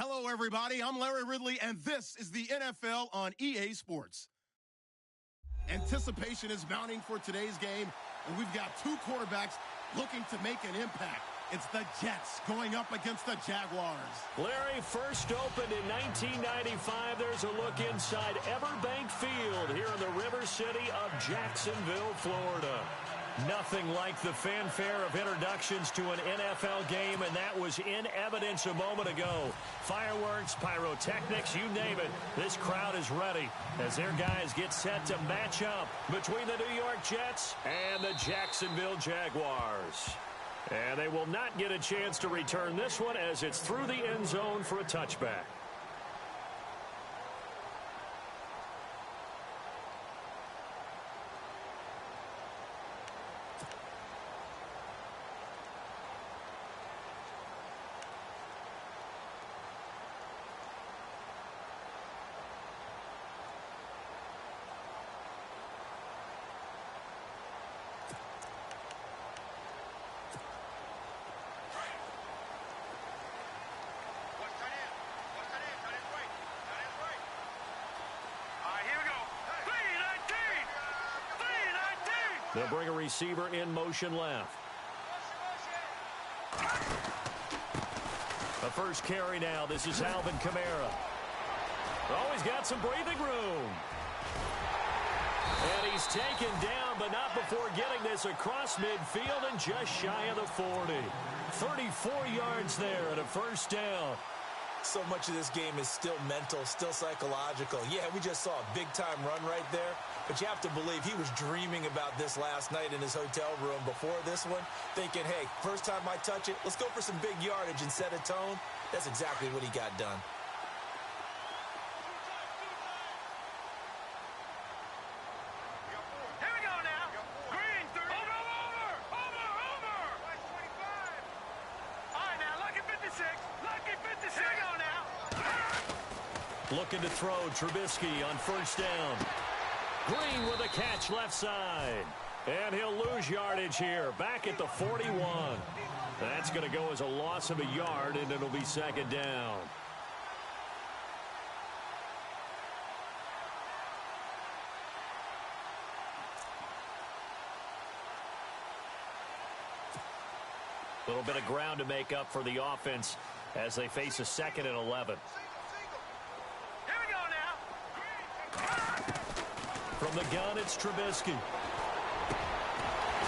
Hello, everybody. I'm Larry Ridley, and this is the NFL on EA Sports. Anticipation is mounting for today's game, and we've got two quarterbacks looking to make an impact. It's the Jets going up against the Jaguars. Larry, first opened in 1995. There's a look inside Everbank Field here in the River City of Jacksonville, Florida. Nothing like the fanfare of introductions to an NFL game, and that was in evidence a moment ago. Fireworks, pyrotechnics, you name it. This crowd is ready as their guys get set to match up between the New York Jets and the Jacksonville Jaguars. And they will not get a chance to return this one as it's through the end zone for a touchback. They'll bring a receiver in motion left. The first carry now. This is Alvin Kamara. Oh, he's got some breathing room. And he's taken down, but not before getting this across midfield and just shy of the 40. 34 yards there at a first down. So much of this game is still mental, still psychological. Yeah, we just saw a big-time run right there, but you have to believe he was dreaming about this last night in his hotel room before this one, thinking, hey, first time I touch it, let's go for some big yardage and set a tone. That's exactly what he got done. Here we go now. Green, over. All right, now, lucky 56. Lucky 56. Here we go now. Looking to throw, Trubisky on first down. Green with a catch left side. And he'll lose yardage here, back at the 41. That's going to go as a loss of a yard, and it'll be second down. A little bit of ground to make up for the offense as they face a 2nd and 11. Here we go now. From the gun, it's Trubisky.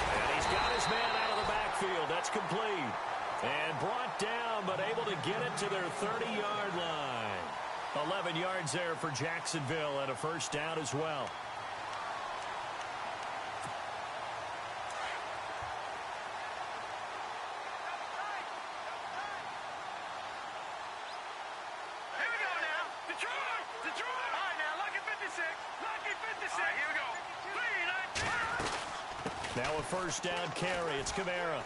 And he's got his man out of the backfield. That's complete. And brought down, but able to get it to their 30-yard line. 11 yards there for Jacksonville and a first down as well. Now a first down carry. It's Kamara.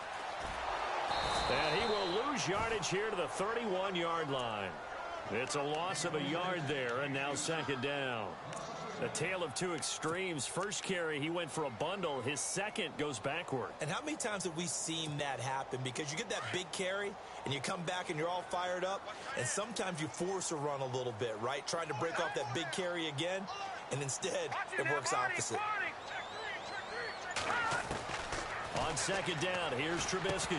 And he will lose yardage here to the 31-yard line. It's a loss of a yard there, and now second down. A tale of two extremes. First carry, he went for a bundle. His second goes backward. And how many times have we seen that happen? Because you get that big carry, and you come back and you're all fired up, and sometimes you force a run a little bit, right? Trying to break off that big carry again, and instead it works opposite. On second down, here's Trubisky.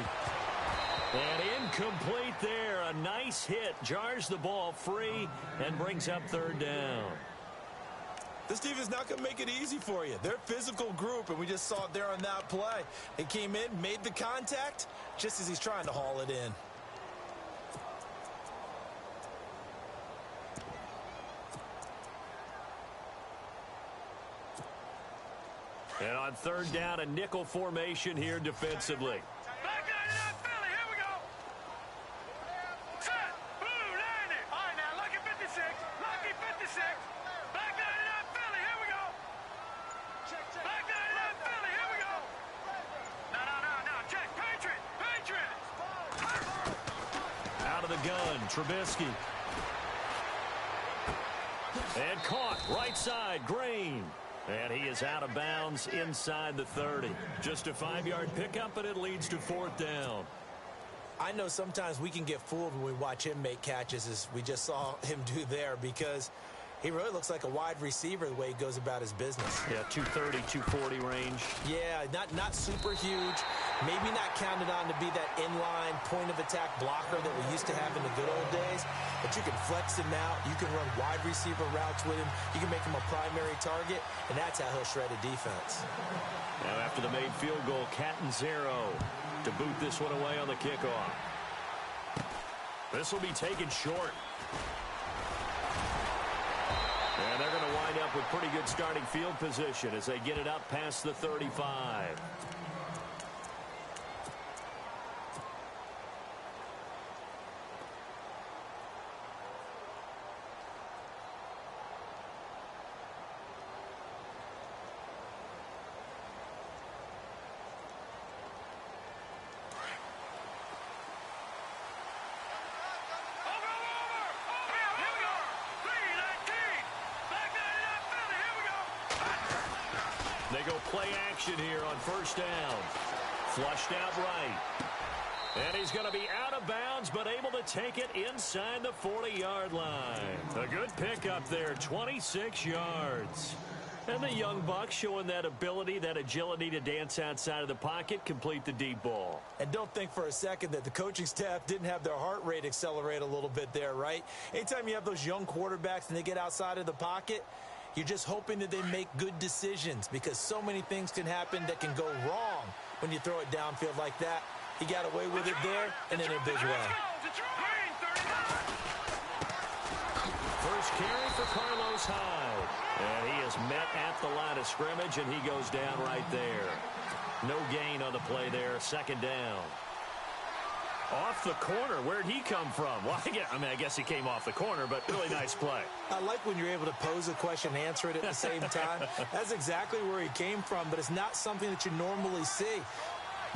And incomplete there. A nice hit. Jars the ball free and brings up third down. This team is not going to make it easy for you. They're a physical group, and we just saw it there on that play. They came in, made the contact, just as he's trying to haul it in. And on third down, a nickel formation here defensively. Back line it up, Philly. Here we go. Set. Boom, landed. All right, now, lucky 56. Lucky 56. Back line it up, Philly. Here we go. Back line it up, Philly. Here we go. No. Check. Patriot. Out of the gun, Trubisky. And caught right side, Green. And he is out of bounds inside the 30. Just a 5-yard pickup, and it leads to fourth down. I know sometimes we can get fooled when we watch him make catches, as we just saw him do there, because he really looks like a wide receiver the way he goes about his business. Yeah, 230, 240 range. Yeah, not super huge. Maybe not counted on to be that inline point-of-attack blocker that we used to have in the good old days. But you can flex him out. You can run wide receiver routes with him. You can make him a primary target, and that's how he'll shred a defense. Now after the made field goal, Catanzaro to boot this one away on the kickoff. This will be taken short. And they're going to wind up with pretty good starting field position as they get it up past the 35. They go play action here on first down. Flushed out right. And he's going to be out of bounds, but able to take it inside the 40-yard line. A good pickup there, 26 yards. And the young buck showing that ability, that agility to dance outside of the pocket, complete the deep ball. And don't think for a second that the coaching staff didn't have their heart rate accelerate a little bit there, right? Anytime you have those young quarterbacks and they get outside of the pocket, you're just hoping that they make good decisions, because so many things can happen that can go wrong when you throw it downfield like that. He got away with it there and in a big way. First carry for Carlos Hyde. And he is met at the line of scrimmage, and he goes down right there. No gain on the play there. Second down. Off the corner. Where'd he come from? Well, I guess he came off the corner, but really nice play. I like when you're able to pose a question and answer it at the same time. That's exactly where he came from, but it's not something that you normally see.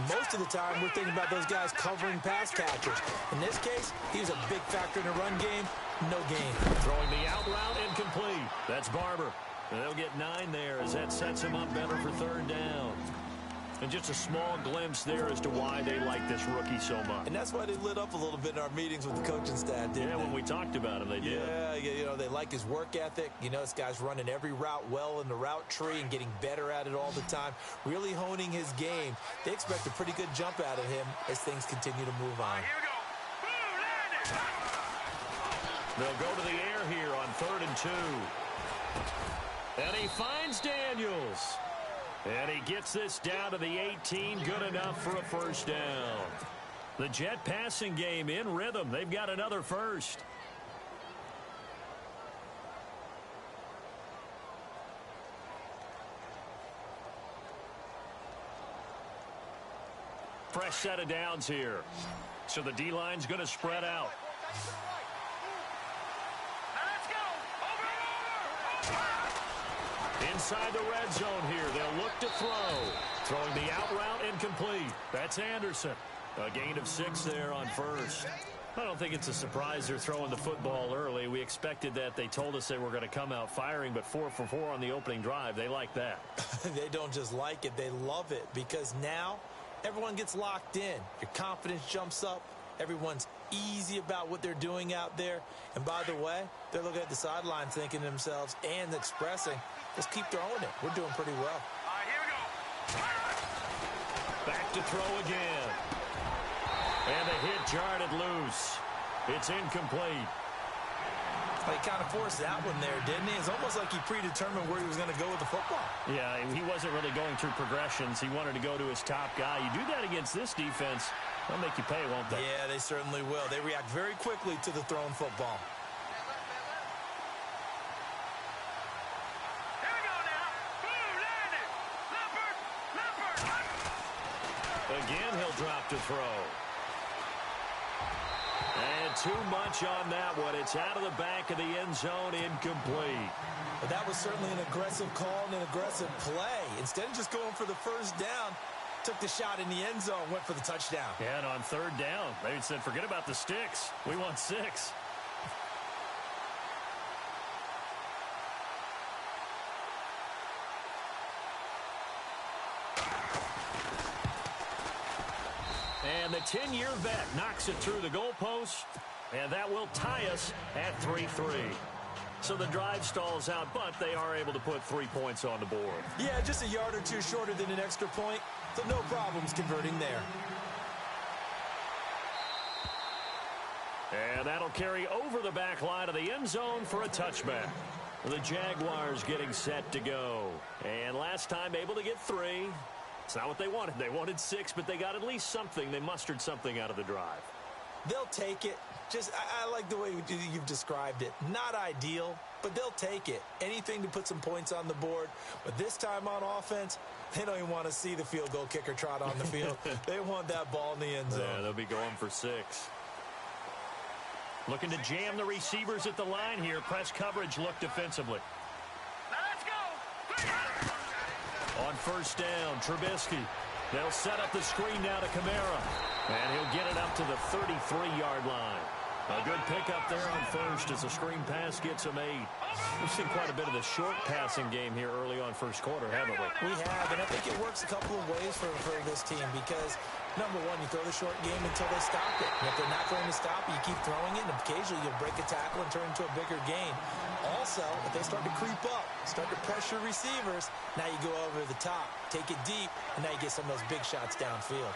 Most of the time, we're thinking about those guys covering pass catchers. In this case, he was a big factor in the run game. No gain. Throwing the out route incomplete. That's Barber. And they'll get 9 there as that sets him up better for third down. And just a small glimpse there as to why they like this rookie so much. And that's why they lit up a little bit in our meetings with the coaching staff, didn't they? When we talked about him, they did. Yeah, they like his work ethic. This guy's running every route well in the route tree and getting better at it all the time, really honing his game. They expect a pretty good jump out of him as things continue to move on. Here we go. Boom, landed. They'll go to the air here on 3rd and 2. And he finds Daniels. And he gets this down to the 18, good enough for a first down. The Jet passing game in rhythm. They've got another first. Fresh set of downs here. So the D-line's going to spread out. Now let's go. Over. Inside the red zone here, they'll look to throw. Throwing the out route incomplete. That's Anderson. A gain of 6 there on first. I don't think it's a surprise they're throwing the football early. We expected that. They told us they were going to come out firing, but 4 for 4 on the opening drive. They like that. They don't just like it, they love it, because now everyone gets locked in. Your confidence jumps up. Everyone's easy about what they're doing out there. And by the way, they're looking at the sideline thinking to themselves and expressing, just keep throwing it. We're doing pretty well. All right, here we go. Back to throw again. And the hit jarred it loose. It's incomplete. He kind of forced that one there, didn't he? It's almost like he predetermined where he was going to go with the football. Yeah, he wasn't really going through progressions. He wanted to go to his top guy. You do that against this defense, they'll make you pay, won't they? Yeah, they certainly will. They react very quickly to the thrown football. Here we go now. Boom, landed. Leopard. Again, he'll drop to throw. And too much on that one. It's out of the back of the end zone, incomplete. But that was certainly an aggressive call and an aggressive play. Instead of just going for the first down, took the shot in the end zone, went for the touchdown. Yeah, and on 3rd down, they said, forget about the sticks. We want 6. And And the 10-year vet knocks it through the goalpost, and that will tie us at 3-3. So the drive stalls out, but they are able to put 3 points on the board. Yeah, just a yard or two shorter than an extra point, so no problems converting there. And that'll carry over the back line of the end zone for a touchback. The Jaguars getting set to go. And last time able to get 3. It's not what they wanted. They wanted 6, but they got at least something. They mustered something out of the drive. They'll take it. I like the way you've described it. Not ideal, but they'll take it. Anything to put some points on the board. But this time on offense, they don't even want to see the field goal kicker trot on the field. They want that ball in the end zone. Yeah, they'll be going for 6. Looking to jam the receivers at the line here. Press coverage look defensively. Now let's go. On first down, Trubisky. They'll set up the screen now to Kamara. And he'll get it up to the 33-yard line. A good pickup there on first as the screen pass gets him 8. We've seen quite a bit of the short passing game here early on first quarter, haven't we? We have, and I think it works a couple of ways for this team because, number one, you throw the short game until they stop it. And if they're not going to stop it, you keep throwing it, and occasionally you'll break a tackle and turn into a bigger gain. Also, if they start to creep up, start to pressure receivers, now you go over the top, take it deep, and now you get some of those big shots downfield.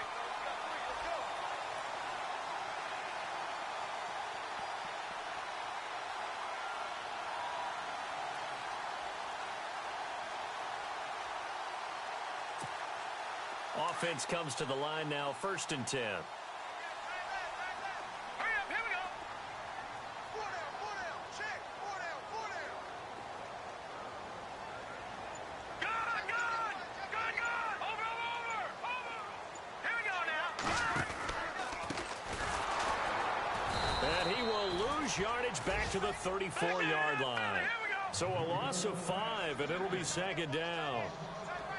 Offense comes to the line now, first and 10. Hurry up, here we go. 4 down, check. 4 down. Good. Over. Here we go now. And he will lose yardage back to the 34-yard line. So a loss of 5, and it'll be second down.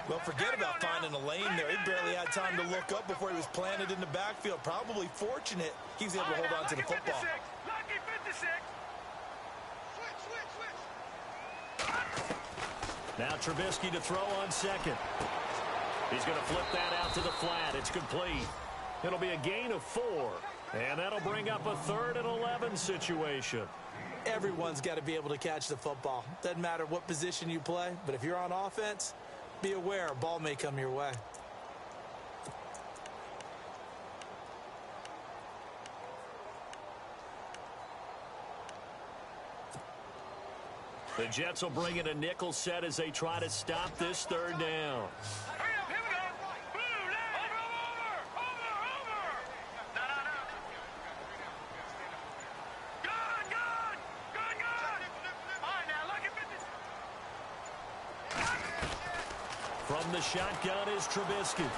Well, forget about finding a lane there. He barely had time to look up before he was planted in the backfield. Probably fortunate he was able to hold on to the football. Lucky 56. Switch. Now Trubisky to throw on second. He's going to flip that out to the flat. It's complete. It'll be a gain of 4. And that'll bring up a 3rd and 11 situation. Everyone's got to be able to catch the football. Doesn't matter what position you play, but if you're on offense, be aware a ball may come your way. The Jets will bring in a nickel set as they try to stop this 3rd down. Hurry up, here we go. Blue line. Over. No. Good. All right, now, look at 56. From the shotgun is Trubisky.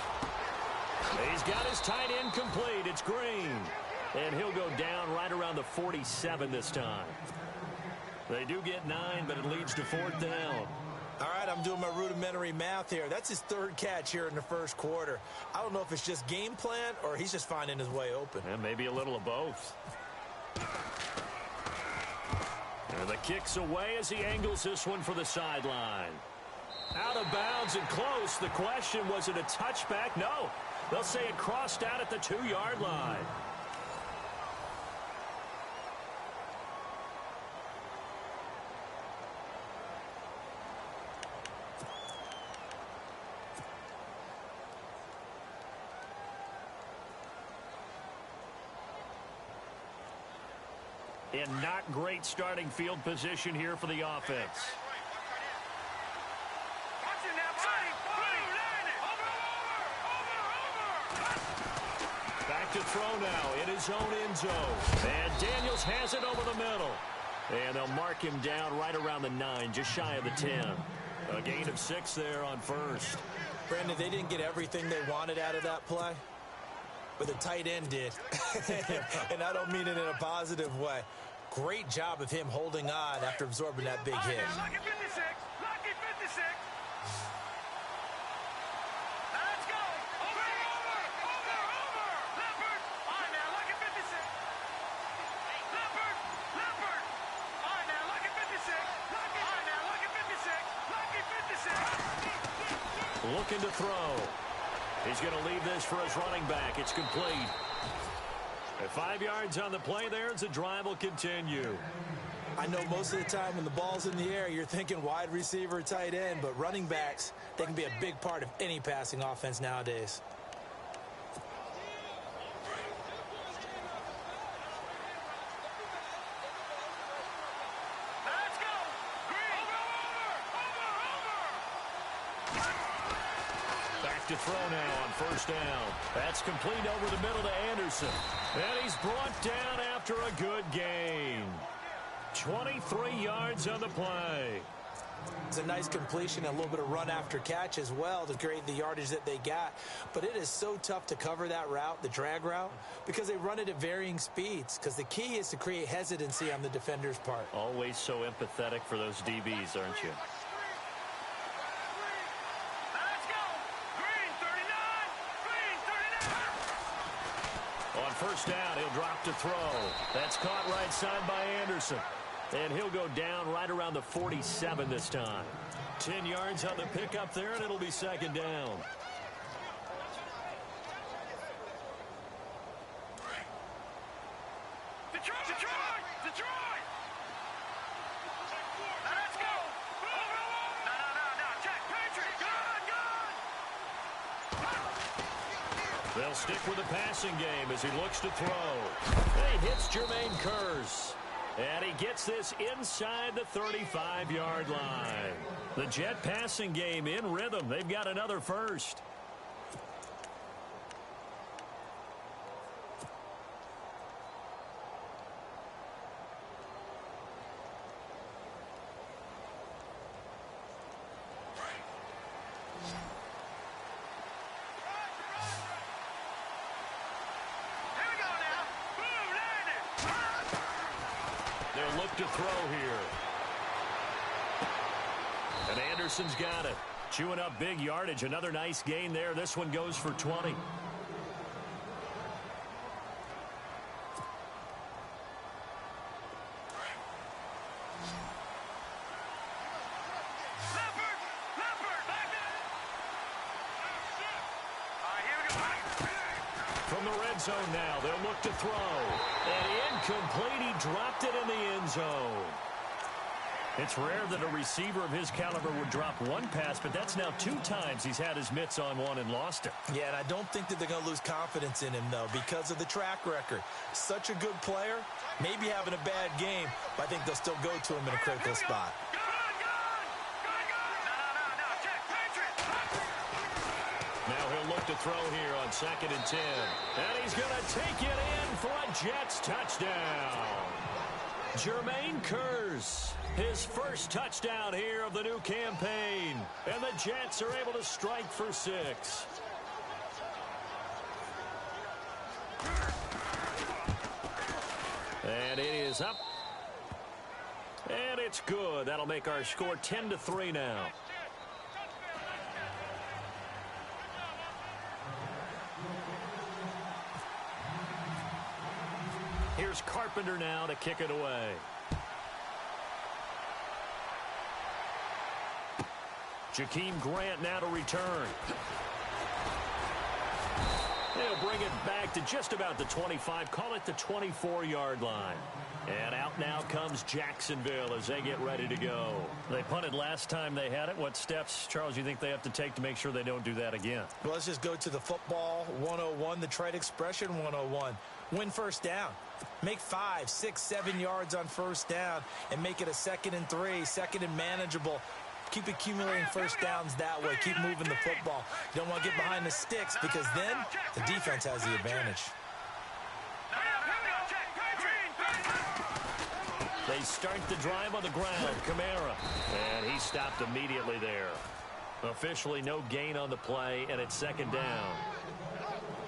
He's got his tight end complete. It's Green. And he'll go down right around the 47 this time. They do get 9, but it leads to 4th down. All right, I'm doing my rudimentary math here. That's his 3rd catch here in the first quarter. I don't know if it's just game plan or he's just finding his way open. And maybe a little of both. And the kick's away as he angles this one for the sideline. Out of bounds and close. The question, was it a touchback? No. They'll say it crossed out at the 2-yard line. In not great starting field position here for the offense. Watch it now, buddy. Over. Back to throw now in his own end zone. And Daniels has it over the middle. And they'll mark him down right around the 9, just shy of the 10. A gain of 6 there on first. Brandon, they didn't get everything they wanted out of that play, but the tight end did. And I don't mean it in a positive way. Great job of him holding on after absorbing that big hit. Lucky 56. Let's go. Over. Leopard. All right, now, lucky 56. Leopard. All right, now, lucky 56. Lucky 56. Looking to throw. He's going to leave this for his running back. It's complete. At 5 yards on the play there as the drive will continue. I know most of the time when the ball's in the air, you're thinking wide receiver, tight end, but running backs, they can be a big part of any passing offense nowadays. Let's go. Green. Back to throw now on first down. That's complete over the middle to Anderson. And he's brought down after a good gain. 23 yards on the play. It's a nice completion, a little bit of run after catch as well to create the yardage that they got. But it is so tough to cover that route, the drag route, because they run it at varying speeds. Because the key is to create hesitancy on the defender's part. Always so empathetic for those DBs, aren't you? Let's go. Green 39. Green 39. On first down, he'll drop to throw. That's caught right side by Anderson. And he'll go down right around the 47 this time. 10 yards on the pickup there, and it'll be second down. Detroit. Detroit. Detroit. Let's go. No. Jack Patrick. Good. They'll stick with the passing game as he looks to throw. He hits Jermaine Kearse. And he gets this inside the 35-yard line. The Jet passing game in rhythm. They've got another first. They'll look to throw here. And Anderson's got it. Chewing up big yardage. Another nice gain there. This one goes for 20. From the red zone now, they'll look to throw. And incomplete. He dropped it in the end zone. It's rare that a receiver of his caliber would drop one pass, but that's now 2 times he's had his mitts on one and lost it. Yeah, and I don't think that they're going to lose confidence in him, though, because of the track record. Such a good player, maybe having a bad game, but I think they'll still go to him in a critical spot. Now he'll look to throw here on 2nd and 10. And he's going to take it in for a Jets touchdown. Jermaine Kearse, his first touchdown here of the new campaign. And the Jets are able to strike for 6. And it is up. And it's good. That'll make our score 10-3 now. Here's Carpenter now to kick it away. Jakeem Grant now to return. They'll bring it back to just about the 25, call it the 24-yard line. And out now comes Jacksonville as they get ready to go. They punted last time they had it. What steps, Charles, you think they have to take to make sure they don't do that again? Well, let's just go to the football 101, the trade expression 101. Win first down. Make 5, 6, 7 yards on first down and make it a 2nd and 3, 2nd and manageable. Keep accumulating first downs that way. Keep moving the football. You don't want to get behind the sticks because then the defense has the advantage. They start the drive on the ground. Kamara. And he stopped immediately there. Officially no gain on the play, and it's 2nd down.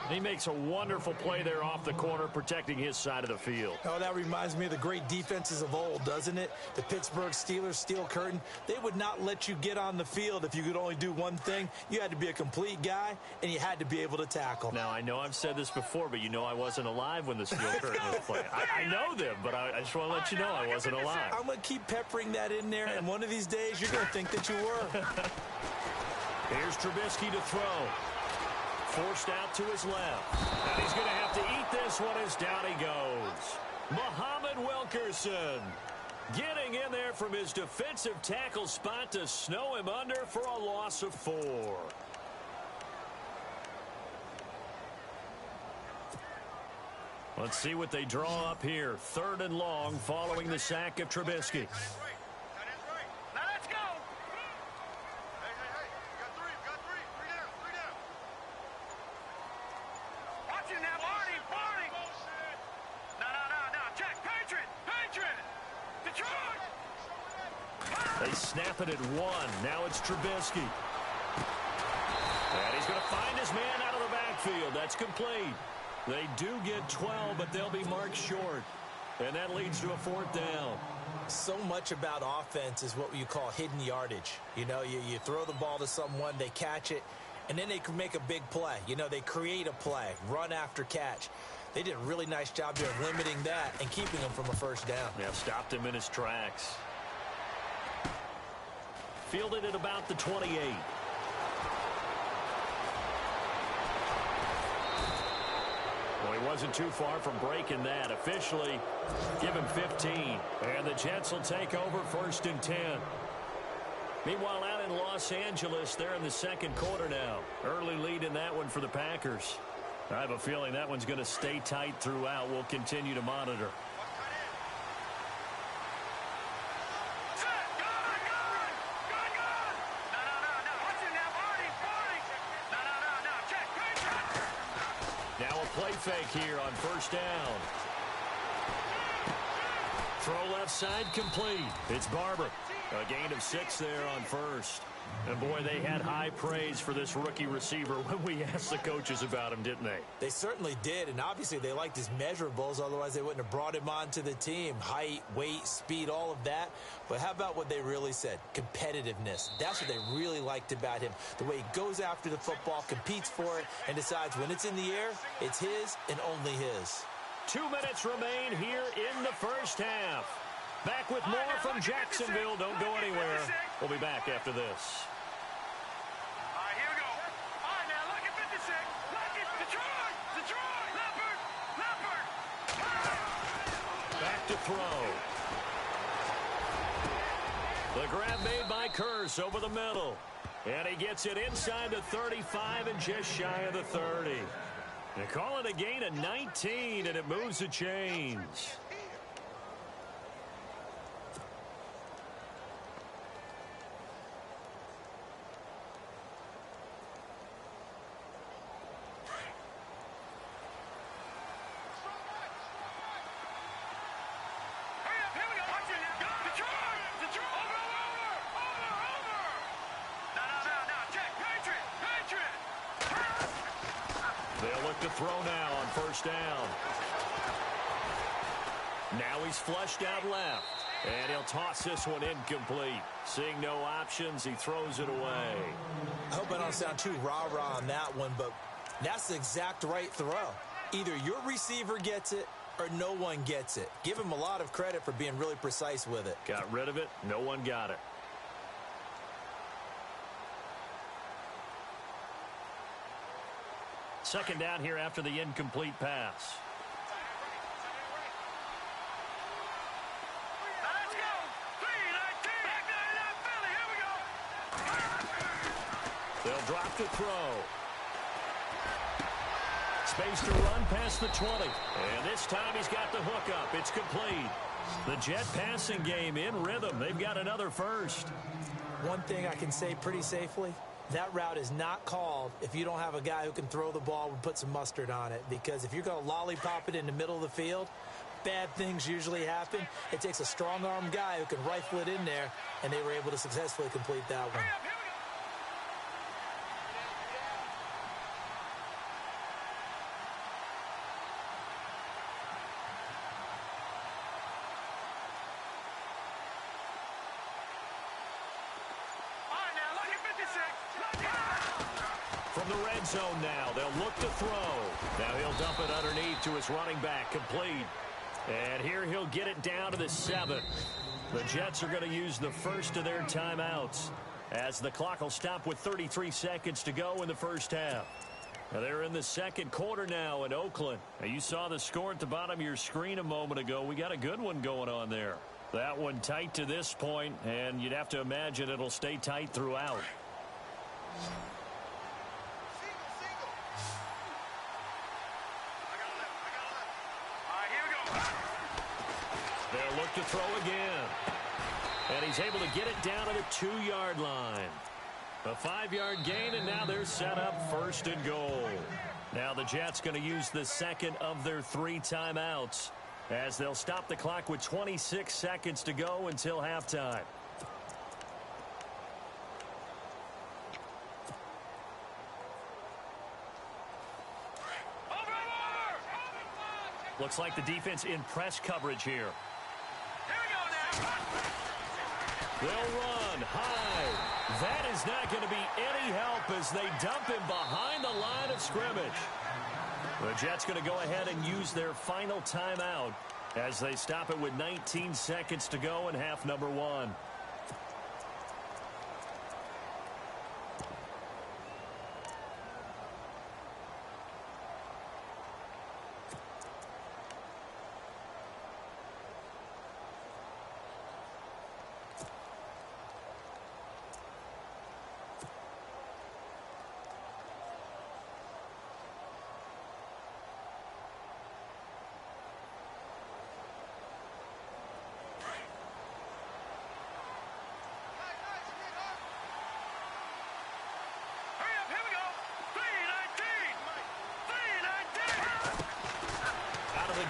He makes a wonderful play there off the corner, protecting his side of the field. Oh, that reminds me of the great defenses of old, doesn't it? The Pittsburgh Steelers, Steel Curtain. They would not let you get on the field if you could only do one thing. You had to be a complete guy, and you had to be able to tackle. Now, I know I've said this before, but you know I wasn't alive when the Steel Curtain was playing. I know them, but I just want to let you know I wasn't alive. I'm going to keep peppering that in there, and one of these days you're going to think that you were. Here's Trubisky to throw. Forced out to his left. And he's going to have to eat this one as down he goes. Muhammad Wilkerson getting in there from his defensive tackle spot to snow him under for a loss of 4. Let's see what they draw up here. 3rd and long following the sack of Trubisky. Now let's go. Hey. You got three. Three down. Watch it now, Barney. No. Check. Patriot. Detroit. They snap it at 1. Now it's Trubisky. And he's going to find his man out of the backfield. That's complete. They do get 12, but they'll be marked short. And that leads to a 4th down. So much about offense is what you call hidden yardage. You know, you throw the ball to someone, they catch it, and then they can make a big play. You know, they create a play, run after catch. They did a really nice job there of limiting that and keeping him from a 1st down. Yeah, stopped him in his tracks. Fielded at about the 28. Well, he wasn't too far from breaking that. Officially, give him 15. And the Jets will take over 1st and 10. Meanwhile, out in Los Angeles, they're in the 2nd quarter now. Early lead in that one for the Packers. I have a feeling that one's going to stay tight throughout. We'll continue to monitor. Play fake here on 1st down. Throw left side complete. It's Barber. A gain of 6 there on 1st. And boy, they had high praise for this rookie receiver when we asked the coaches about him, didn't they? They certainly did, and obviously they liked his measurables, otherwise they wouldn't have brought him onto the team. Height, weight, speed, all of that. But how about what they really said? Competitiveness. That's what they really liked about him. The way he goes after the football, competes for it, and decides when it's in the air, it's his and only his. 2 minutes remain here in the 1st half. Back with more from Jacksonville. Don't go anywhere. We'll be back after this. All right, here we go. All right, now, look at 56. Look at Detroit. Leopard. Back to throw. The grab made by Curse over the middle. And he gets it inside the 35 and just shy of the 30. They call it a gain of 19, and it moves the chains. To throw now on 1st down. Now he's flushed out left. And he'll toss this one incomplete. Seeing no options, he throws it away. I hope I don't sound too rah-rah on that one, but that's the exact right throw. Either your receiver gets it or no one gets it. Give him a lot of credit for being really precise with it. Got rid of it. No one got it. Second down here after the incomplete pass. Let's go. 3-19. Back 99 Philly. Here we go. They'll drop to throw. Space to run past the 20. And this time he's got the hook up. It's complete. The Jet passing game in rhythm. They've got another 1st. One thing I can say pretty safely, that route is not called if you don't have a guy who can throw the ball and put some mustard on it. Because if you're going to lollipop it in the middle of the field, bad things usually happen. It takes a strong-arm guy who can rifle it in there, and they were able to successfully complete that one. From the red zone now, they'll look to throw. Now he'll dump it underneath to his running back, complete. And here he'll get it down to the 7th. The Jets are going to use the 1st of their timeouts as the clock will stop with 33 seconds to go in the 1st half. Now they're in the second quarter now in Oakland. Now you saw the score at the bottom of your screen a moment ago. We got a good one going on there. That one tight to this point, and you'd have to imagine it'll stay tight throughout. They'll look to throw again. And he's able to get it down to the 2-yard line. A 5-yard gain, and now they're set up 1st and goal. Now the Jets going to use the second of their 3 timeouts as they'll stop the clock with 26 seconds to go until halftime. Looks like the defense in press coverage here. They'll run high. That is not going to be any help as they dump him behind the line of scrimmage. The Jets going to go ahead and use their final timeout as they stop it with 19 seconds to go in half number 1.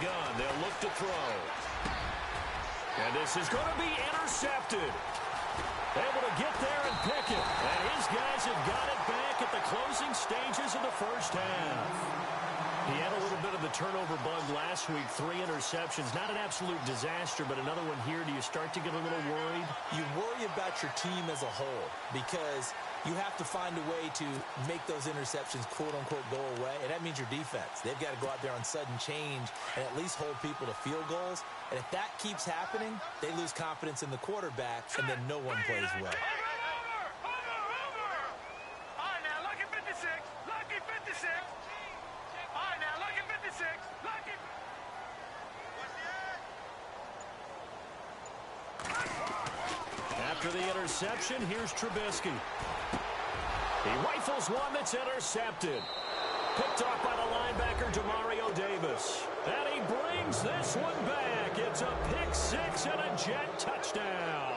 Gun. They'll look to throw. And this is going to be intercepted. Able to get there and pick it. And his guys have got it back at the closing stages of the first half. He had a little bit of the turnover bug last week. 3 interceptions. Not an absolute disaster, but another one here. Do you start to get a little worried? You worry about your team as a whole because you have to find a way to make those interceptions, quote-unquote, go away. And that means your defense. They've got to go out there on sudden change and at least hold people to field goals. And if that keeps happening, they lose confidence in the quarterback, and then no one plays well. After the interception, here's Trubisky. He rifles one that's intercepted. Picked off by the linebacker, Demario Davis. And he brings this one back. It's a pick 6 and a Jet touchdown.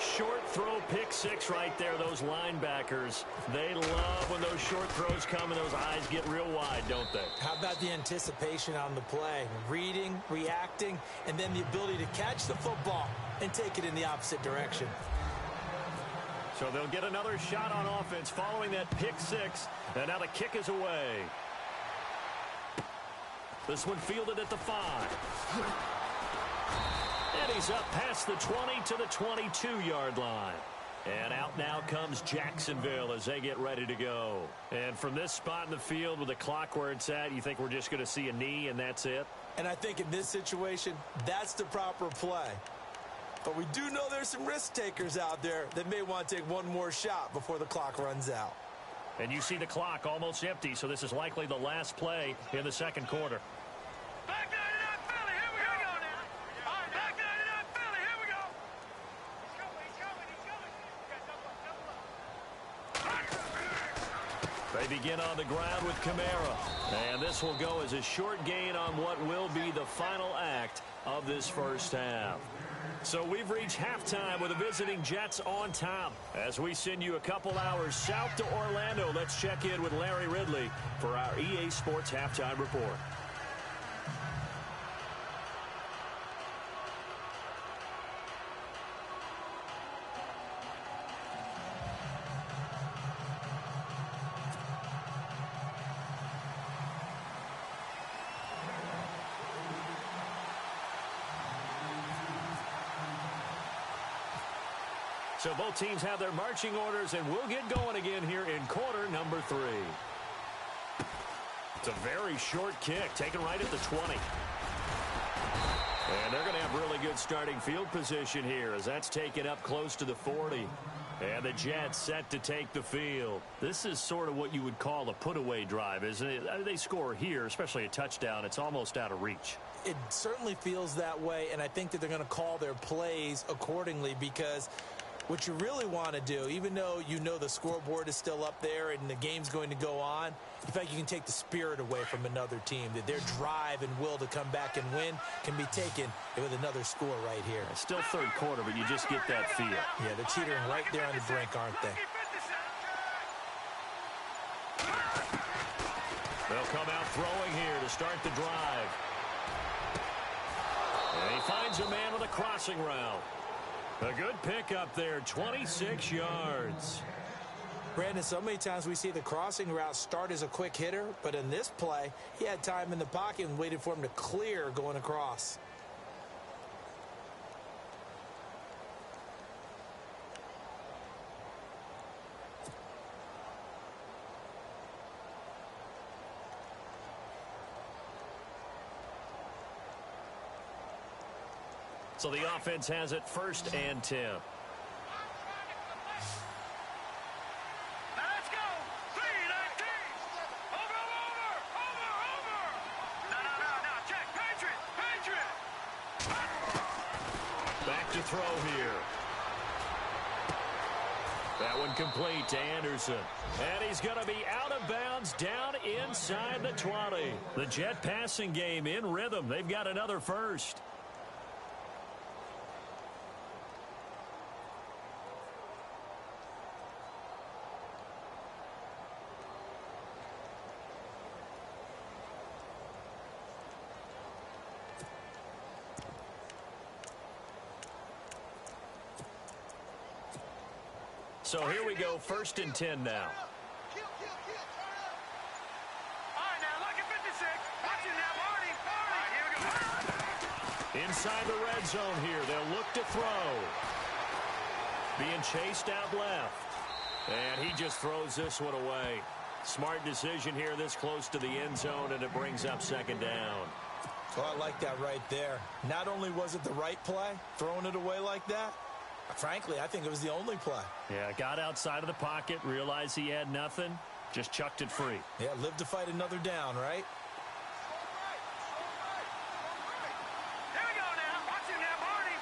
Short throw, pick 6 right there. Those linebackers, they love when those short throws come and those eyes get real wide, don't they? How about the anticipation on the play? Reading, reacting, and then the ability to catch the football and take it in the opposite direction. So they'll get another shot on offense following that pick 6. And now the kick is away. This one fielded at the 5. And he's up past the 20 to the 22-yard line. And out now comes Jacksonville as they get ready to go. And from this spot in the field with the clock where it's at, you think we're just going to see a knee and that's it? And I think in this situation, that's the proper play. But we do know there's some risk takers out there that may want to take one more shot before the clock runs out. And you see the clock almost empty, so this is likely the last play in the second quarter. Back 99 Philly, here we go now. All right, back 99 Philly, here we go. He's coming. They begin on the ground with Kamara. And this will go as a short gain on what will be the final act of this first half. So we've reached halftime with the visiting Jets on top. As we send you a couple hours south to Orlando, let's check in with Larry Ridley for our EA Sports Halftime Report. So both teams have their marching orders, and we'll get going again here in quarter number 3. It's a very short kick, taken right at the 20. And they're going to have really good starting field position here as that's taken up close to the 40. And the Jets set to take the field. This is sort of what you would call a put-away drive, isn't it? They score here, especially a touchdown. It's almost out of reach. It certainly feels that way, and I think that they're going to call their plays accordingly, because what you really want to do, even though you know the scoreboard is still up there and the game's going to go on, in fact, you can take the spirit away from another team, that their drive and will to come back and win can be taken with another score right here. It's still third quarter, but you just get that feel. Yeah, they're teetering right there on the brink, aren't they? They'll come out throwing here to start the drive. And he finds a man with a crossing route. A good pick up there, 26 yards. Brandon, so many times we see the crossing route start as a quick hitter, but in this play, he had time in the pocket and waited for him to clear going across. So the offense has it 1st and 10. Now let's go. 3-19. Over. No. Check. Patriot. Back to throw here. That one complete to Anderson. And he's going to be out of bounds down inside the 20. The Jet passing game in rhythm. They've got another first. So here we go, 1st and 10 now. All right, now, lucky 56. Watch it now, Marty. All right, here we go. Inside the red zone here, they'll look to throw. Being chased out left. And he just throws this one away. Smart decision here this close to the end zone, and it brings up 2nd down. Oh, I like that right there. Not only was it the right play, throwing it away like that, frankly, I think it was the only play. Yeah, got outside of the pocket, realized he had nothing, just chucked it free. Yeah, live to fight another down, right? Here we go now. Watch it now, Marty.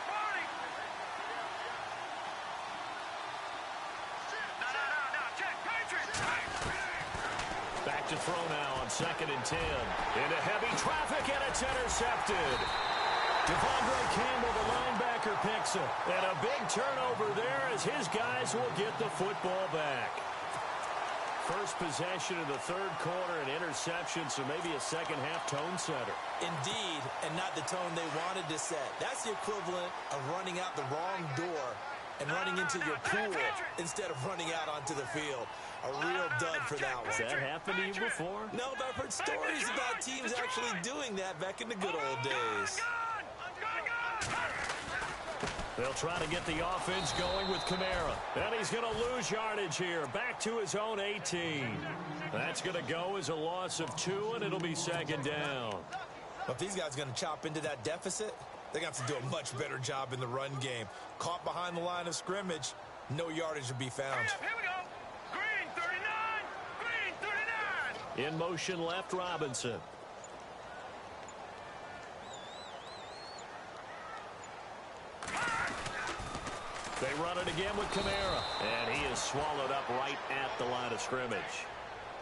No. Check. Patriot. Back to throw now on 2nd and 10. Into heavy traffic, and it's intercepted. Devondre Campbell, the linebacker, picks it. And a big turnover there as his guys will get the football back. First possession of the 3rd quarter, an interception, so maybe a second-half tone setter. Indeed, and not the tone they wanted to set. That's the equivalent of running out the wrong door and running into your pool instead of running out onto the field. A real dud for that one. Has that happened to you before? No, but I've heard stories about teams actually doing that back in the good old days. They'll try to get the offense going with Kamara. And he's going to lose yardage here. Back to his own 18. That's going to go as a loss of 2, and it'll be 2nd down. But if these guys are going to chop into that deficit, they're going to have to do a much better job in the run game. Caught behind the line of scrimmage, no yardage to be found. Here we go. Green 39. In motion left, Robinson. They run it again with Kamara. And he is swallowed up right at the line of scrimmage.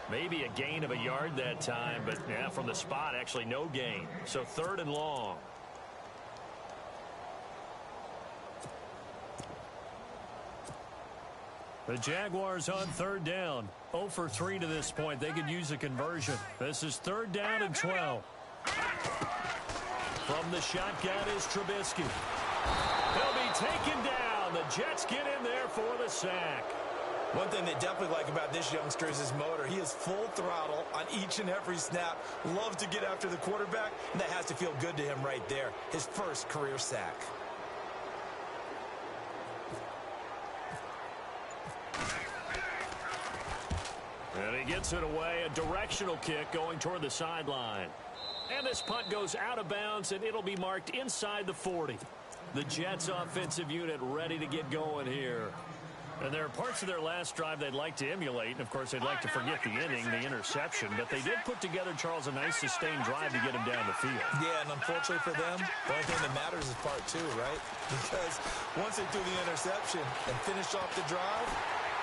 Maybe a gain of a yard that time, but yeah, from the spot, actually no gain. So 3rd and long. The Jaguars on 3rd down. 0 for 3 to this point. They could use a conversion. This is 3rd down and 12. From the shotgun is Trubisky. He'll be taken down. The Jets get in there for the sack. One thing they definitely like about this youngster is his motor. He is full throttle on each and every snap. Loves to get after the quarterback, and that has to feel good to him right there. His first career sack. And he gets it away. A directional kick going toward the sideline. And this punt goes out of bounds, and it'll be marked inside the 40. The Jets offensive unit ready to get going here. And there are parts of their last drive they'd like to emulate. And, of course, they'd like to forget the inning, the interception. But they did put together, Charles, a nice sustained drive to get him down the field. Yeah, and unfortunately for them, the only thing that matters is part two, right? Because once they threw the interception and finished off the drive.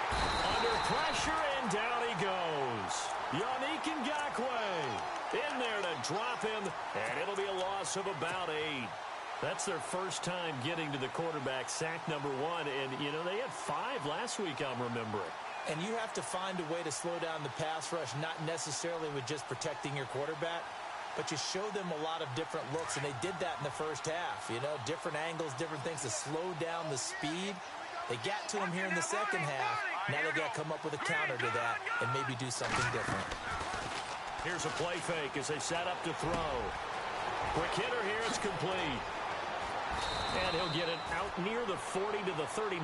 Under pressure, and down he goes. Yannick Ngakoue in there to drop him. And it'll be a loss of about 8. That's their first time getting to the quarterback, sack number 1. And, you know, they had 5 last week, I'm remembering. And you have to find a way to slow down the pass rush, not necessarily with just protecting your quarterback, but you show them a lot of different looks, and they did that in the first half. You know, different angles, different things to slow down the speed. They got to him here in the second half. Now they got to come up with a counter to that and maybe do something different. Here's a play fake as they set up to throw. Quick hitter here, it's complete. And he'll get it out near the 40 to the 39.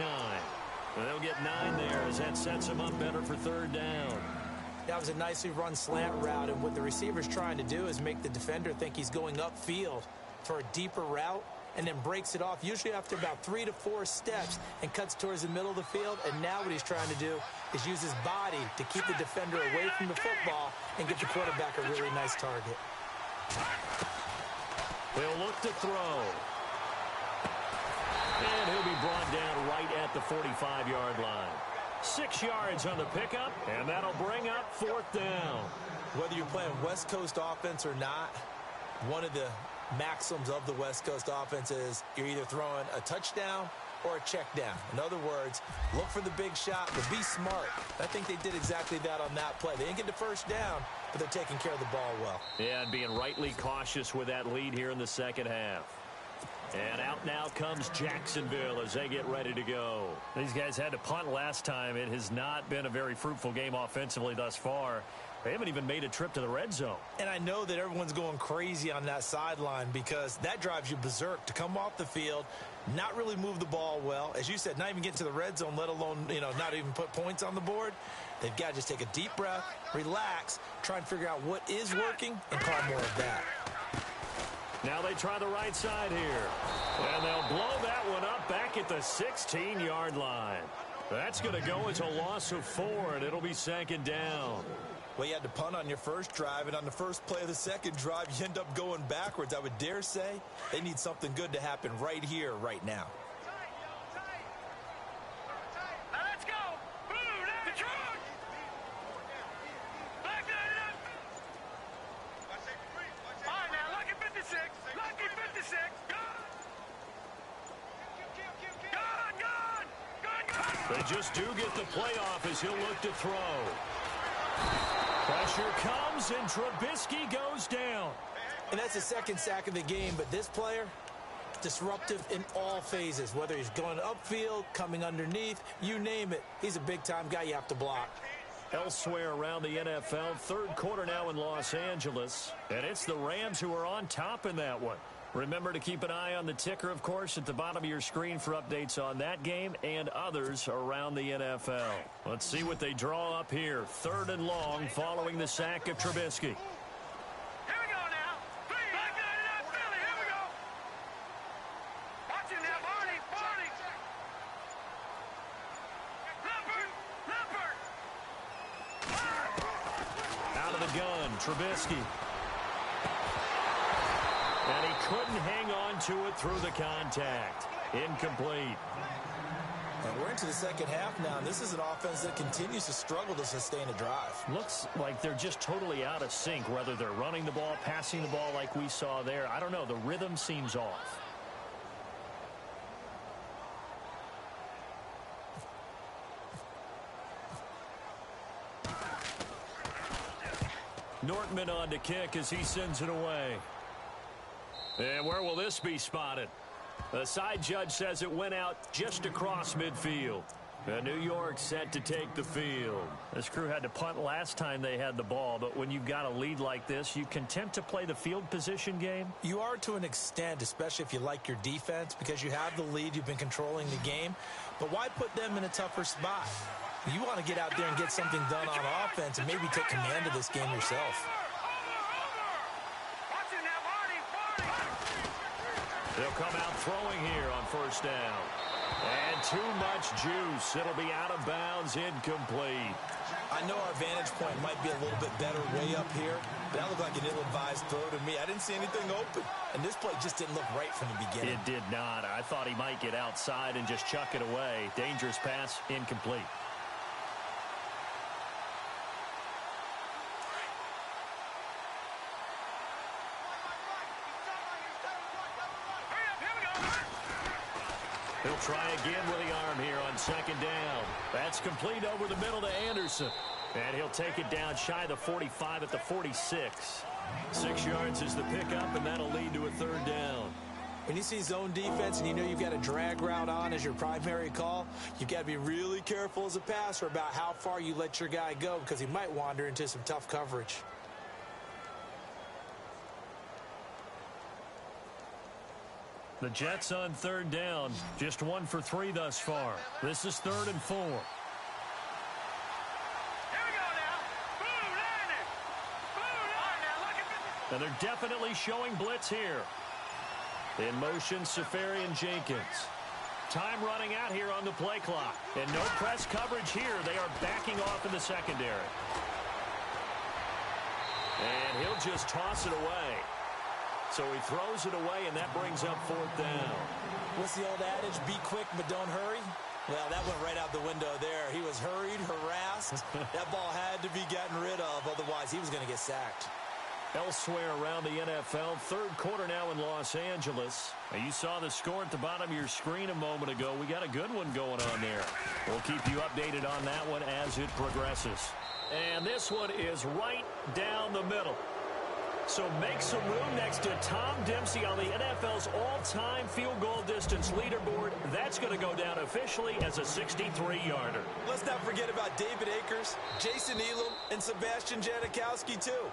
And they'll get 9 there as that sets him up better for third down. That was a nicely run slant route, and what the receiver's trying to do is make the defender think he's going upfield for a deeper route and then breaks it off, usually after about 3 to 4 steps, and cuts towards the middle of the field. And now what he's trying to do is use his body to keep the defender away from the football and get the quarterback a really nice target. They'll look to throw. And he'll be brought down right at the 45-yard line. 6 yards on the pickup, and that'll bring up 4th down. Whether you're playing West Coast offense or not, one of the maxims of the West Coast offense is you're either throwing a touchdown or a check down. In other words, look for the big shot, but be smart. I think they did exactly that on that play. They didn't get the first down, but they're taking care of the ball well. Yeah, and being rightly cautious with that lead here in the second half. And out now comes Jacksonville as they get ready to go. These guys had to punt last time. It has not been a very fruitful game offensively thus far. They haven't even made a trip to the red zone. And I know that everyone's going crazy on that sideline because that drives you berserk to come off the field, not really move the ball well. As you said, not even get to the red zone, let alone, not even put points on the board. They've got to just take a deep breath, relax, try and figure out what is working, and call more of that. Now they try the right side here. And they'll blow that one up back at the 16-yard line. That's going to go as a loss of 4, and it'll be second down. Well, you had to punt on your first drive, and on the first play of the second drive, you end up going backwards. I would dare say they need something good to happen right here, right now. Now let's go. Boom, that's the truck. Back that up. All right, now, lucky 56. Lucky 56. Gone. They just do get the playoff as he'll look to throw. Pressure comes, and Trubisky goes down. And that's the second sack of the game, but this player, disruptive in all phases, whether he's going upfield, coming underneath, you name it. He's a big-time guy you have to block. Elsewhere around the NFL, third quarter now in Los Angeles, and it's the Rams who are on top in that one. Remember to keep an eye on the ticker, of course, at the bottom of your screen for updates on that game and others around the NFL. Let's see what they draw up here. 3rd and long following the sack of Trubisky. Here we go now. Back that up, Philly. Here we go. Watch it now, Barney. Leopard. Out of the gun, Trubisky. And he couldn't hang on to it through the contact. Incomplete. And we're into the second half now, and this is an offense that continues to struggle to sustain a drive. Looks like they're just totally out of sync, whether they're running the ball, passing the ball like we saw there. I don't know. The rhythm seems off. Nortman on to kick as he sends it away. And where will this be spotted? The side judge says it went out just across midfield. New York set to take the field. This crew had to punt last time they had the ball, but when you've got a lead like this, you content to play the field position game? You are to an extent, especially if you like your defense, because you have the lead, you've been controlling the game. But why put them in a tougher spot? You want to get out there and get something done on offense and maybe take command of this game yourself. Watch it now, Barney. They'll come out throwing here on 1st down. And too much juice. It'll be out of bounds, incomplete. I know our vantage point might be a little bit better way up here, but that looked like an ill-advised throw to me. I didn't see anything open, and this play just didn't look right from the beginning. It did not. I thought he might get outside and just chuck it away. Dangerous pass, incomplete. He'll try again with the arm here on second down. That's complete over the middle to Anderson. And he'll take it down shy of the 45 at the 46. 6 yards is the pickup, and that'll lead to a third down. When you see zone defense and you know you've got a drag route on as your primary call, you've got to be really careful as a passer about how far you let your guy go because he might wander into some tough coverage. The Jets on third down, just 1 for 3 thus far. This is 3rd and 4. Here we go now. Boom, landing. Boom, all right, now, look at this. And they're definitely showing blitz here. In motion, Safarian Jenkins. Time running out here on the play clock. And no press coverage here. They are backing off in the secondary. And he'll just toss it away. So he throws it away, and that brings up 4th down. What's the old adage? Be quick, but don't hurry? Well, that went right out the window there. He was hurried, harassed. That ball had to be gotten rid of, otherwise he was going to get sacked. Elsewhere around the NFL, third quarter now in Los Angeles. Now, you saw the score at the bottom of your screen a moment ago. We got a good one going on there. We'll keep you updated on that one as it progresses. And this one is right down the middle. So make some room next to Tom Dempsey on the NFL's all-time field goal distance leaderboard. That's going to go down officially as a 63-yarder. Let's not forget about David Akers, Jason Elam, and Sebastian Janikowski, too.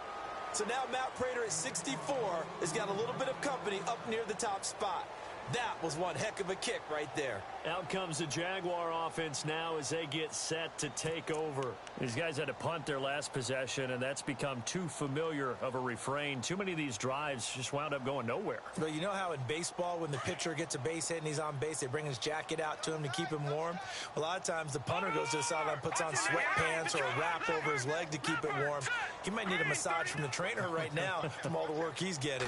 So now Matt Prater at 64 has got a little bit of company up near the top spot. That was one heck of a kick right there. Out comes the Jaguar offense now as they get set to take over. These guys had to punt their last possession, and that's become too familiar of a refrain. Too many of these drives just wound up going nowhere. Well, you know how in baseball when the pitcher gets a base hit and he's on base, they bring his jacket out to him to keep him warm? A lot of times the punter goes to the sideline, puts on sweatpants or a wrap over his leg to keep it warm. He might need a massage from the trainer right now from all the work he's getting.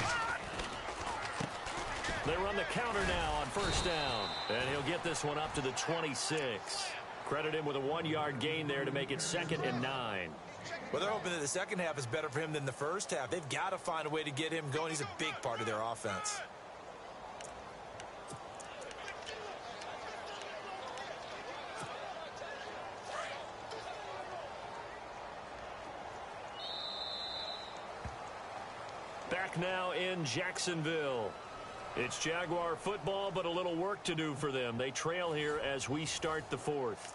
They run the counter now on first down. And he'll get this one up to the 26. Credit him with a 1-yard gain there to make it 2nd and 9. Well, they're hoping that the second half is better for him than the first half. They've got to find a way to get him going. He's a big part of their offense. Back now in Jacksonville. It's Jaguar football, but a little work to do for them. They trail here as we start the 4th.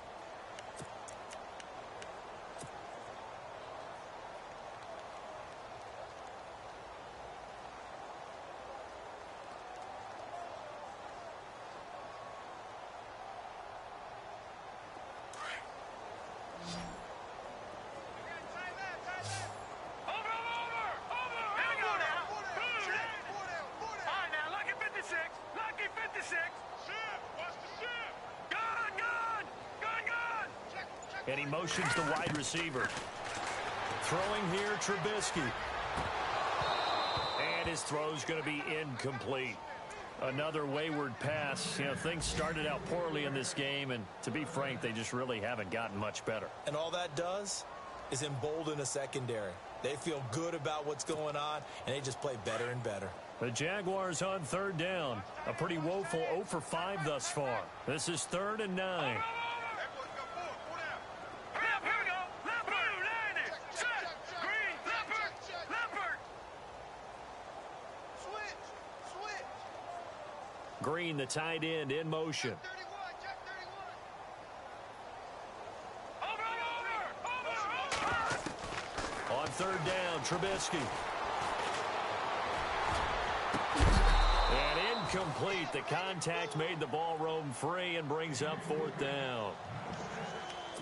And he motions the wide receiver. Throwing here, Trubisky. And his throw's going to be incomplete. Another wayward pass. You know, things started out poorly in this game, and to be frank, they just really haven't gotten much better. And all that does is embolden a secondary. They feel good about what's going on, and they just play better and better. The Jaguars on third down. A pretty woeful 0 for 5 thus far. This is 3rd and 9. Green, the tight end, in motion. On third down, Trubisky. And incomplete. The contact made the ball roam free and brings up 4th down.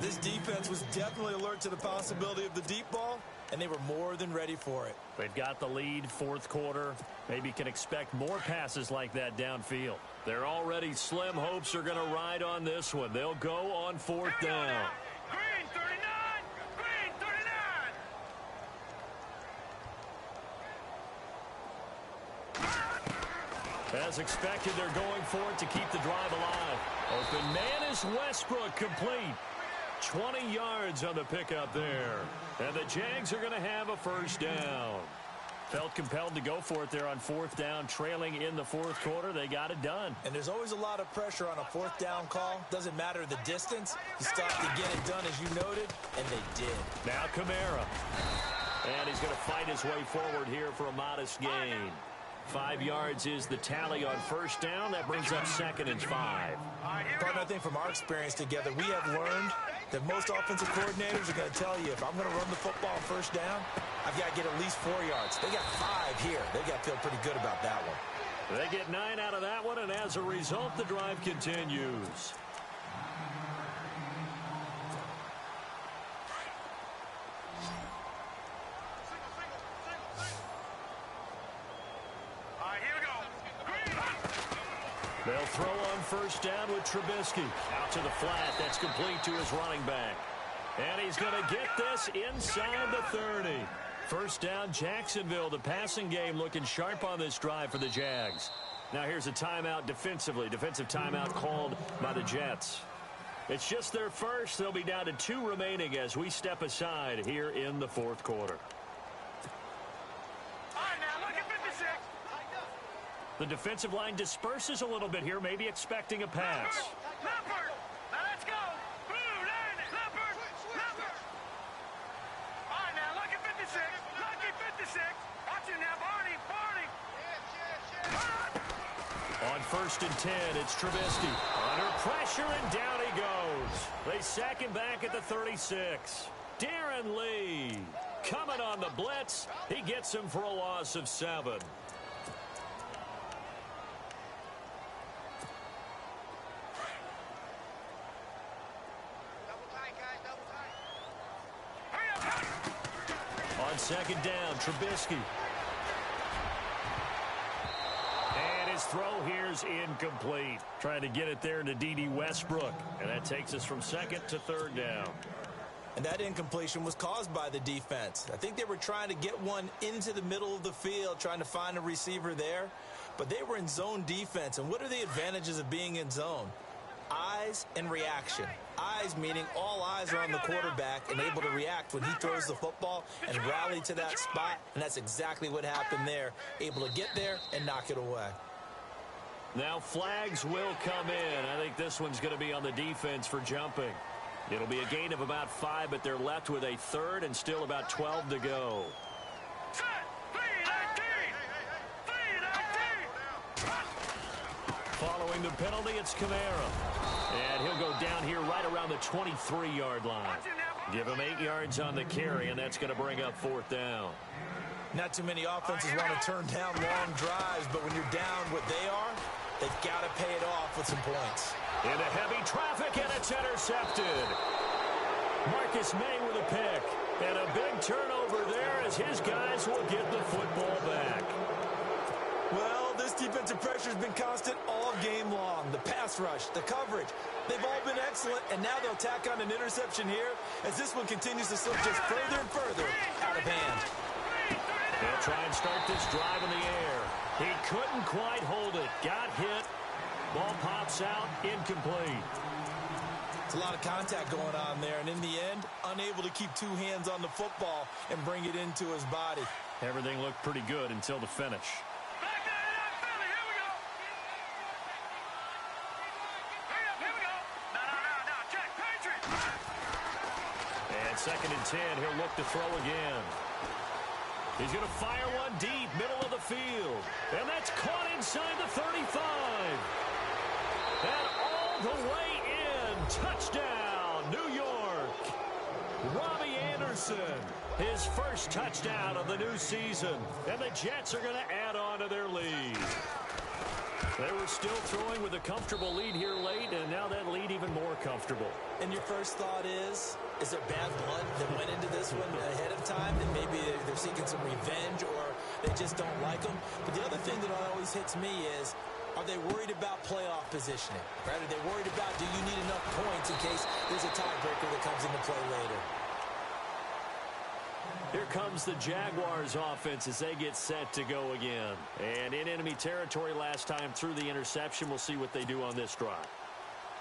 This defense was definitely alert to the possibility of the deep ball, and they were more than ready for it. They've got the lead, fourth quarter. Maybe can expect more passes like that downfield. They're already slim hopes are going to ride on this one. They'll go on fourth down. Green 39! Green 39! As expected, they're going for it to keep the drive alive. Open man is Westbrook, complete. 20 yards on the pickup there. And the Jags are going to have a first down. Felt compelled to go for it there on fourth down, trailing in the fourth quarter. They got it done. And there's always a lot of pressure on a fourth down call. Doesn't matter the distance. You stop to get it done, as you noted, and they did. Now Kamara. And he's going to fight his way forward here for a modest gain. 5 yards is the tally on first down. That brings up 2nd and 5. Partner, I think from our experience together, we have learned that most offensive coordinators are going to tell you, if I'm going to run the football on first down, I've got to get at least 4 yards. They got 5 here. They got to feel pretty good about that one. They get 9 out of that one, and as a result, the drive continues. They'll throw on first down with Trubisky. Out to the flat. That's complete to his running back. And he's going to get this inside the 30. First down, Jacksonville. The passing game looking sharp on this drive for the Jags. Now here's a timeout defensively. Defensive timeout called by the Jets. It's just their first. They'll be down to 2 remaining as we step aside here in the fourth quarter. The defensive line disperses a little bit here, maybe expecting a pass. Leopard! Now let's go! Blue line! Leopard! Leopard! All right, now, lucky 56. Lucky 56. Watch it now, Barney! Barney! On first and 10, it's Trubisky. Under pressure, and down he goes. They sack him back at the 36. Darren Lee coming on the blitz. He gets him for a loss of 7. On second down, Trubisky. And his throw here's incomplete. Trying to get it there to D.D. Westbrook. And that takes us from second to third down. And that incompletion was caused by the defense. I think they were trying to get one into the middle of the field, trying to find a receiver there. But they were in zone defense. And what are the advantages of being in zone? Eyes and reaction. Eyes meaning all eyes are on the quarterback and able to react when he throws the football and rally to that spot. And that's exactly what happened there. Able to get there and knock it away. Now flags will come in. I think this one's going to be on the defense for jumping. It'll be a gain of about 5, but they're left with a third and still about 12 to go. Following the penalty, it's Kamara. And he'll go down here right around the 23-yard line. Give him 8 yards on the carry, and that's going to bring up fourth down. Not too many offenses want to turn down long drives, but when you're down what they are, they've got to pay it off with some points. Into heavy traffic, and it's intercepted. Marcus May with a pick. And a big turnover there as his guys will get the football back. Well, this defensive pressure has been constant all game long. The pass rush, the coverage, they've all been excellent, and now they'll tack on an interception here as this one continues to slip just further and further out of hand. They'll try and start this drive in the air. He couldn't quite hold it. Got hit. Ball pops out, incomplete. It's a lot of contact going on there, and in the end, unable to keep 2 hands on the football and bring it into his body. Everything looked pretty good until the finish. And second and 10, he'll look to throw again. He's going to fire one deep, middle of the field. And that's caught inside the 35. And all the way in. Touchdown, New York. Robbie Anderson, his first touchdown of the new season. And the Jets are going to add on to their lead. They were still throwing with a comfortable lead here late, and now that lead even more comfortable. And your first thought is there bad blood that went into this one ahead of time, and maybe they're seeking some revenge or they just don't like them? But the other thing that always hits me is, are they worried about playoff positioning? Right? Are they worried about, do you need enough points in case there's a tiebreaker that comes into play later? Here comes the Jaguars offense as they get set to go again. And in enemy territory last time through the interception. We'll see what they do on this drive.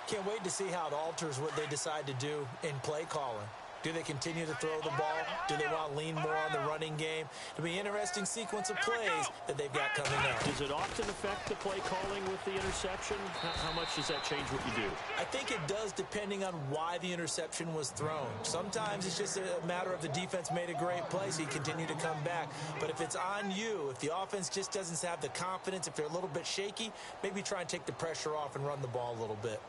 Can't wait to see how it alters what they decide to do in play calling. Do they continue to throw the ball? Do they want to lean more on the running game? It'll be an interesting sequence of plays that they've got coming up. Does it often affect the play calling with the interception? How much does that change what you do? I think it does, depending on why the interception was thrown. Sometimes it's just a matter of the defense made a great play, so you continue to come back. But if it's on you, if the offense just doesn't have the confidence, if they're a little bit shaky, maybe try and take the pressure off and run the ball a little bit.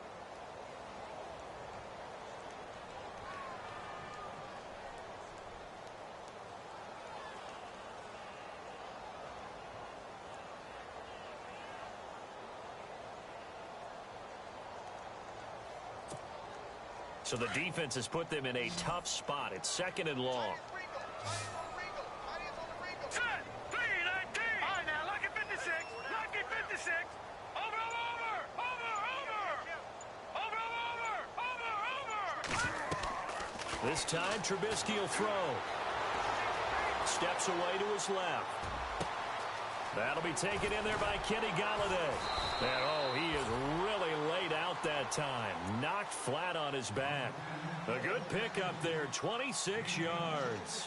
So the defense has put them in a tough spot. It's 2nd and long. Set. 3-19. All right, now, lucky 56. Lucky 56. Over. This time, Trubisky will throw. Steps away to his left. That'll be taken in there by Kenny Galladay. And, he is really laid out that time. Knocked flat on his back. A good pickup there, 26 yards.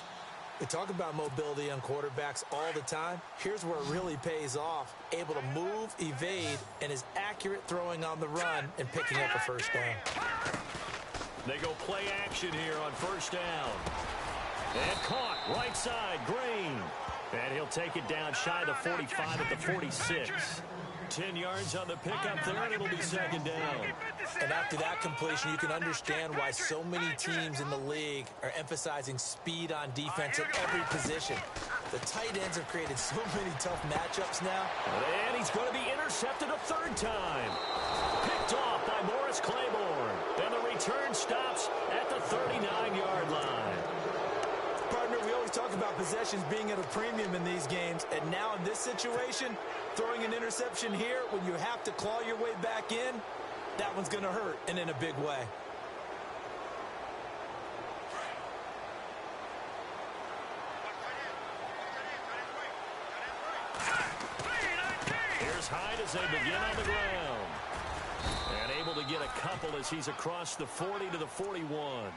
We talk about mobility on quarterbacks all the time. Here's where it really pays off. Able to move, evade, and is accurate throwing on the run and picking up a first down. They go play action here on first down. And caught right side, Green. And he'll take it down shy of the 45 at the 46. 10 yards on the pickup there, and it'll be 2nd down. And after that completion, you can understand why so many teams in the league are emphasizing speed on defense at every position. The tight ends have created so many tough matchups now. And he's going to be intercepted a 3rd time. Picked off by Morris Claiborne. And the return stops at the 39-yard line. Partner, we always talk about possessions being at a premium in these games, and now in this situation, throwing an interception here when you have to claw your way back in, that one's going to hurt, and in a big way. Here's Hyde as they begin on the ground. And able to get a couple as he's across the 40 to the 41.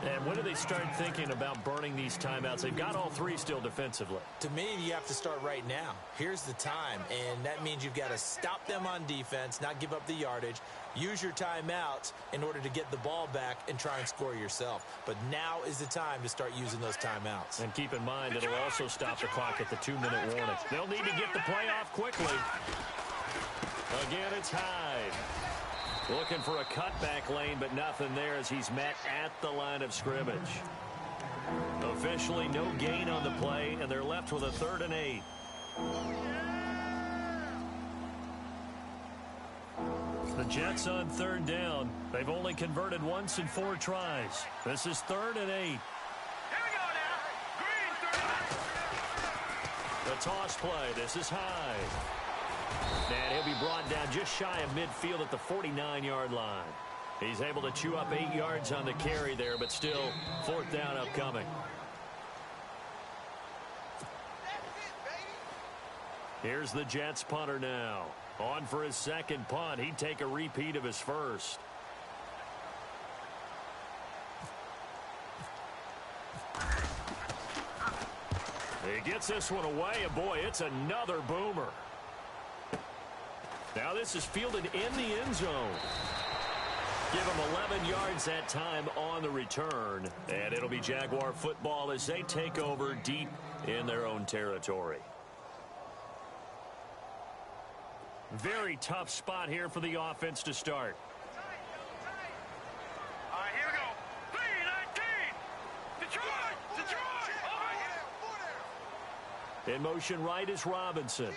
And when do they start thinking about burning these timeouts? They've got all 3 still defensively. To me, you have to start right now. Here's the time, and that means you've got to stop them on defense, not give up the yardage, use your timeouts in order to get the ball back and try and score yourself. But now is the time to start using those timeouts. And keep in mind, it'll also stop the clock at the 2-minute warning. They'll need to get the play off quickly. Again, it's Hyde. Looking for a cutback lane, but nothing there as he's met at the line of scrimmage. Officially no gain on the play, and they're left with a 3rd and 8. The Jets on 3rd down. They've only converted once in 4 tries. This is 3rd and 8. Here we go now. Green, 39. The toss play. This is Hyde. And he'll be brought down just shy of midfield at the 49-yard line. He's able to chew up 8 yards on the carry there, but still 4th down upcoming. Here's the Jets punter now. On for his 2nd punt. He'd take a repeat of his first. He gets this one away, and boy, it's another boomer. Now this is fielded in the end zone. Give him 11 yards that time on the return. And it'll be Jaguar football as they take over deep in their own territory. Very tough spot here for the offense to start. All right, here we go. 3-19. Detroit. In motion right is Robinson.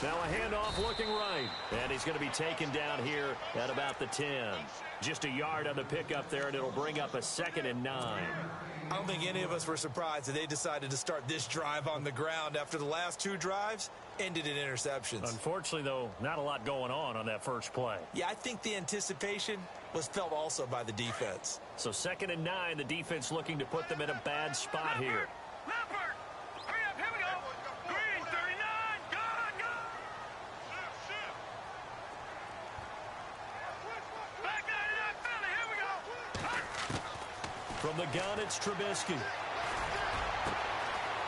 Now a handoff looking right. And he's going to be taken down here at about the 10. Just a yard on the pickup there, and it'll bring up a 2nd and 9. I don't think any of us were surprised that they decided to start this drive on the ground after the last 2 drives ended in interceptions. Unfortunately, though, not a lot going on that first play. Yeah, I think the anticipation was felt also by the defense. So 2nd and 9, the defense looking to put them in a bad spot here. Leopard! Hurry up, here we go! Green, 39, gone, gone! Back 99, Philly, here we go! From the gun, it's Trubisky.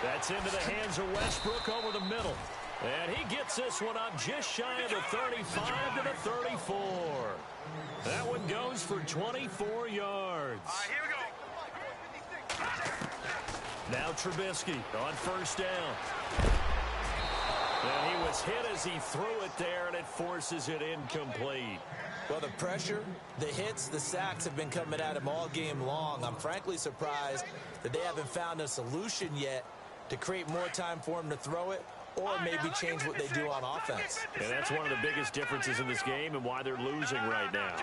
That's into the hands of Westbrook over the middle. And he gets this one up just shy of the 35 to the 34. That one goes for 24 yards. All right, here we go. Now Trubisky on first down. And he was hit as he threw it there, and it forces it incomplete. Well, the pressure, the hits, the sacks have been coming at him all game long. I'm frankly surprised that they haven't found a solution yet to create more time for him to throw it or maybe change what they do on offense. And that's one of the biggest differences in this game and why they're losing right now.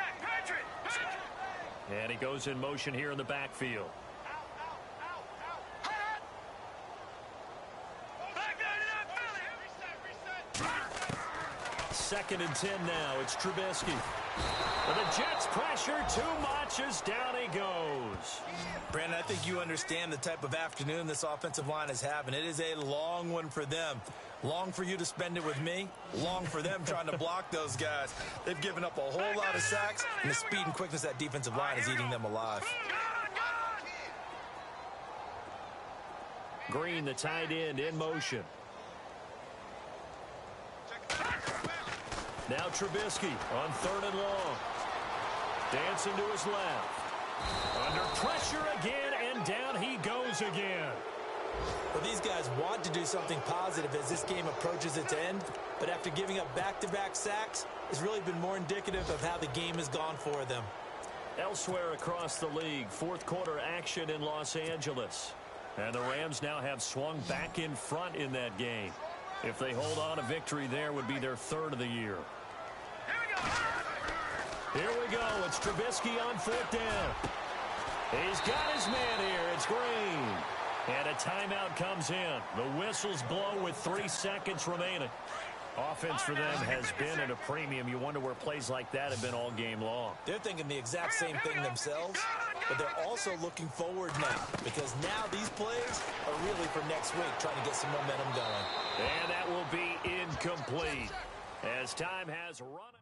And he goes in motion here in the backfield. 2nd and 10 now. It's Trubisky. And the Jets pressure too much as down he goes. Brandon, I think you understand the type of afternoon this offensive line is having. It is a long one for them. Long for you to spend it with me. Long for them trying to block those guys. They've given up a whole lot of sacks, and the speed and quickness of that defensive line is eating them alive. Green, the tight end, in motion. Now Trubisky on 3rd and long. Dancing to his left. Under pressure again, and down he goes again. Well, these guys want to do something positive as this game approaches its end, but after giving up back-to-back sacks, it's really been more indicative of how the game has gone for them. Elsewhere across the league, 4th quarter action in Los Angeles. And the Rams now have swung back in front in that game. If they hold on, a victory there would be their 3rd of the year. Here we go. It's Trubisky on 4th down. He's got his man here. It's Green. And a timeout comes in. The whistles blow with 3 seconds remaining. Offense for them has been at a premium. You wonder where plays like that have been all game long. They're thinking the exact same thing themselves, but they're also looking forward now because now these plays are really for next week, trying to get some momentum going. And that will be incomplete as time has run.